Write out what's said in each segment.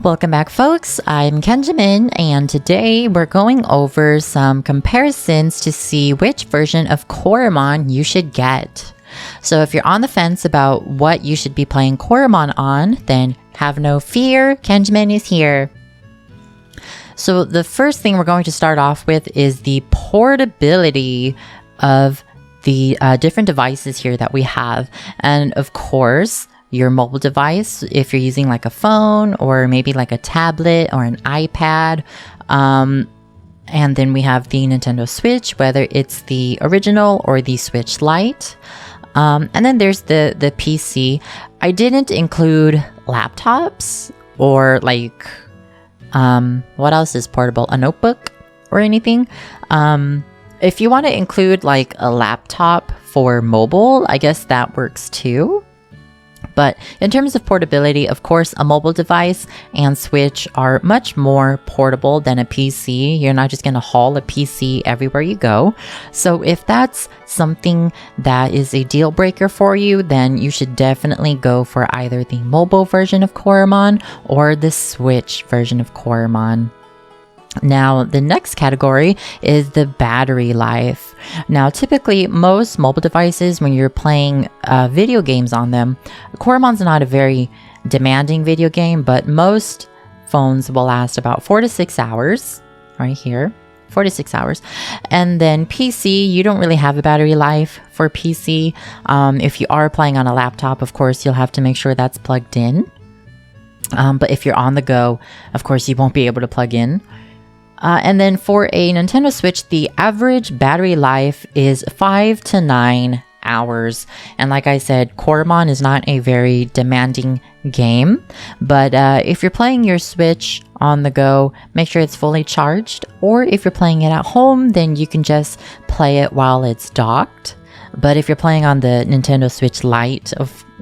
Welcome back, folks. I'm Kenjamin, and today we're going over some comparisons to see which version of Coromon you should get. So if you're on the fence about what you should be playing Coromon on, then have no fear, Kenjamin is here. So the first thing we're going to start off with is the portability of the different devices here that we have. And of course, your mobile device, if you're using like a phone or maybe like a tablet or an iPad. And then we have the Nintendo Switch, whether it's the original or the Switch Lite. And then there's the PC. I didn't include laptops or like, what else is portable? A notebook or anything. If you want to include like a laptop for mobile, I guess that works too. But in terms of portability, of course, a mobile device and Switch are much more portable than a PC. You're not just going to haul a PC everywhere you go. So if that's something that is a deal breaker for you, then you should definitely go for either the mobile version of Coromon or the Switch version of Coromon. Now, the next category is the battery life. Now, typically, most mobile devices, when you're playing video games on them, Coromon's not a very demanding video game, but most phones will last about 4 to 6 hours, right here, 4 to 6 hours. And then PC, you don't really have a battery life for PC. If you are playing on a laptop, of course, you'll have to make sure that's plugged in. But if you're on the go, of course, you won't be able to plug in. And then for a Nintendo Switch, the average battery life is 5 to 9 hours. And like I said, Coromon is not a very demanding game. But if you're playing your Switch on the go, make sure it's fully charged. Or if you're playing it at home, then you can just play it while it's docked. But if you're playing on the Nintendo Switch Lite,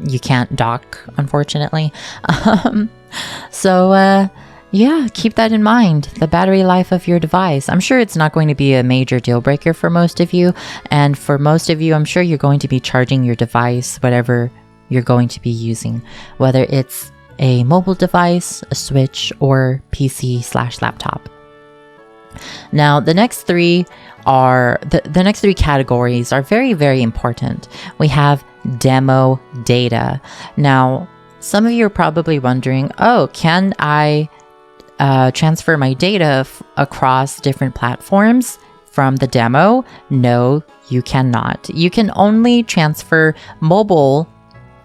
you can't dock, unfortunately. Yeah, keep that in mind, the battery life of your device. I'm sure it's not going to be a major deal breaker for most of you. And for most of you, I'm sure you're going to be charging your device, whatever you're going to be using, whether it's a mobile device, a Switch, or PC/laptop. Now, the next three categories are very, very important. We have demo data. Now, some of you are probably wondering, oh, can I transfer my data across different platforms from the demo? No, you cannot. You can only transfer mobile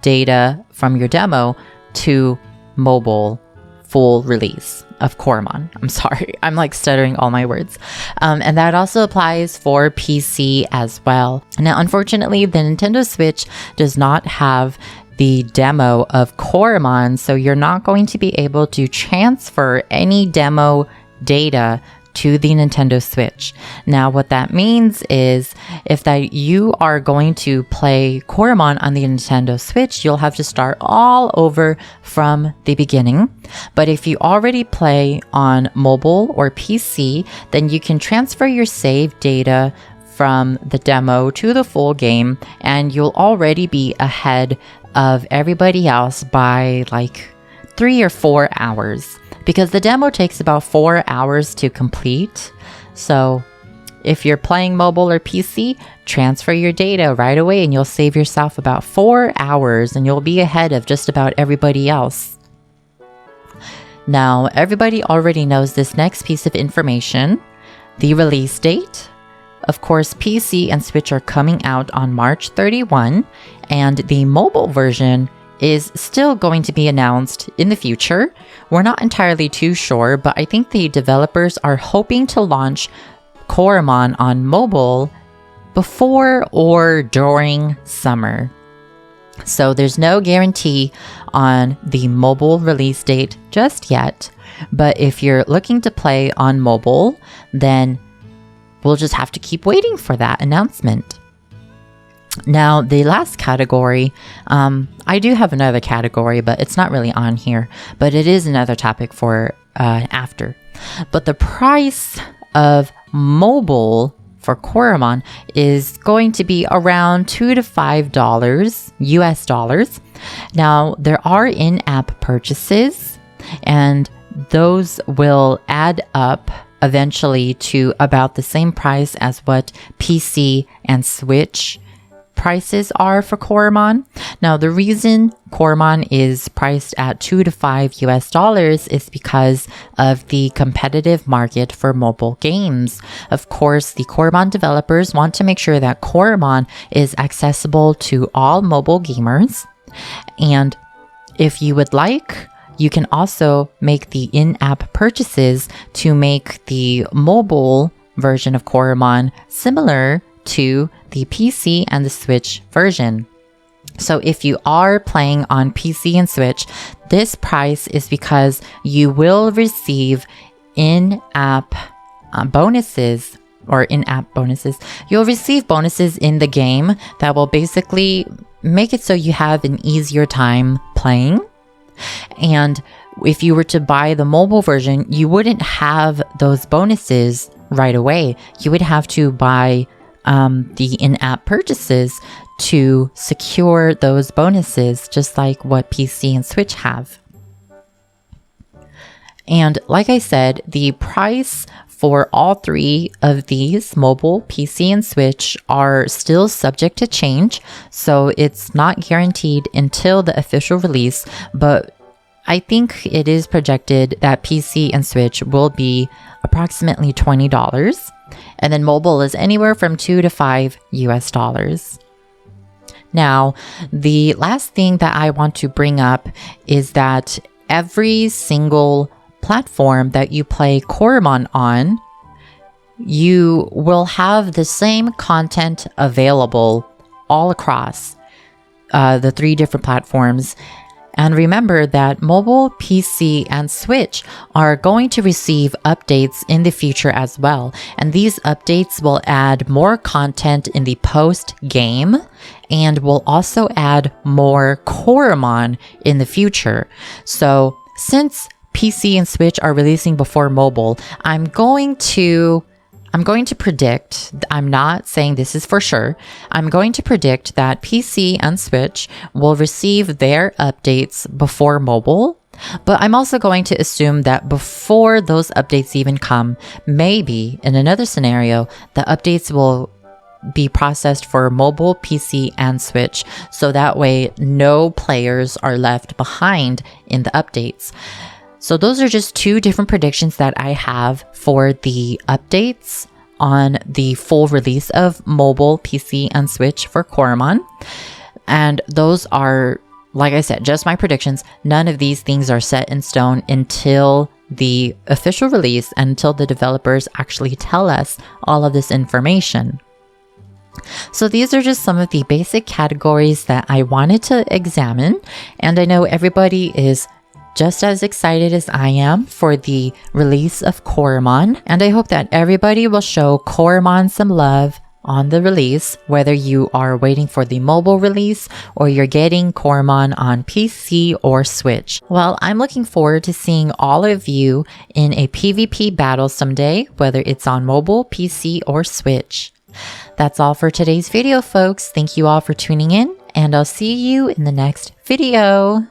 data from your demo to mobile full release of Coromon. I'm sorry, I'm like stuttering all my words. And that also applies for PC as well. Now, unfortunately, the Nintendo Switch does not have the demo of Coromon, so you're not going to be able to transfer any demo data to the Nintendo Switch. Now, what that means is if you are going to play Coromon on the Nintendo Switch, you'll have to start all over from the beginning. But if you already play on mobile or PC, then you can transfer your save data from the demo to the full game, and you'll already be ahead of everybody else by like 3 or 4 hours, because the demo takes about 4 hours to complete. So if you're playing mobile or PC, transfer your data right away and you'll save yourself about 4 hours and you'll be ahead of just about everybody else. Now, everybody already knows this next piece of information, the release date. Of course, PC and Switch are coming out on March 31, and the mobile version is still going to be announced in the future. We're not entirely too sure, but I think the developers are hoping to launch Coromon on mobile before or during summer. So there's no guarantee on the mobile release date just yet, but if you're looking to play on mobile, then we'll just have to keep waiting for that announcement. Now, the last category, I do have another category, but it's not really on here, but it is another topic for after. But the price of mobile for Coromon is going to be around $2 to $5 US dollars. Now, there are in-app purchases, and those will add up eventually to about the same price as what PC and Switch prices are for Coromon. Now, the reason Coromon is priced at $2 to $5 is because of the competitive market for mobile games. Of course, the Coromon developers want to make sure that Coromon is accessible to all mobile gamers. And if you would like, you can also make the in-app purchases to make the mobile version of Coromon similar to the PC and the Switch version. So if you are playing on PC and Switch, this price is because you will receive in-app bonuses or in-app bonuses. You'll receive bonuses in the game that will basically make it so you have an easier time playing. And if you were to buy the mobile version, you wouldn't have those bonuses right away. You would have to buy the in-app purchases to secure those bonuses, just like what PC and Switch have. And like I said, the price for all three of these, mobile, PC, and Switch, are still subject to change. So it's not guaranteed until the official release, but I think it is projected that PC and Switch will be approximately $20. And then mobile is anywhere from $2 to $5. Now, the last thing that I want to bring up is that every single platform that you play Coromon on, you will have the same content available all across the three different platforms. And remember that mobile, PC, and Switch are going to receive updates in the future as well. And these updates will add more content in the post-game and will also add more Coromon in the future. So since PC and Switch are releasing before mobile, I'm going to predict, I'm not saying this is for sure, I'm going to predict that PC and Switch will receive their updates before mobile, but I'm also going to assume that before those updates even come, maybe in another scenario, the updates will be processed for mobile, PC, and Switch, so that way no players are left behind in the updates. So those are just two different predictions that I have for the updates on the full release of mobile, PC, and Switch for Coromon. And those are, like I said, just my predictions. None of these things are set in stone until the official release, until the developers actually tell us all of this information. So these are just some of the basic categories that I wanted to examine. And I know everybody is just as excited as I am for the release of Coromon, and I hope that everybody will show Coromon some love on the release, whether you are waiting for the mobile release or you're getting Coromon on PC or Switch. Well, I'm looking forward to seeing all of you in a PvP battle someday, whether it's on mobile, PC, or Switch. That's all for today's video, folks. Thank you all for tuning in, and I'll see you in the next video.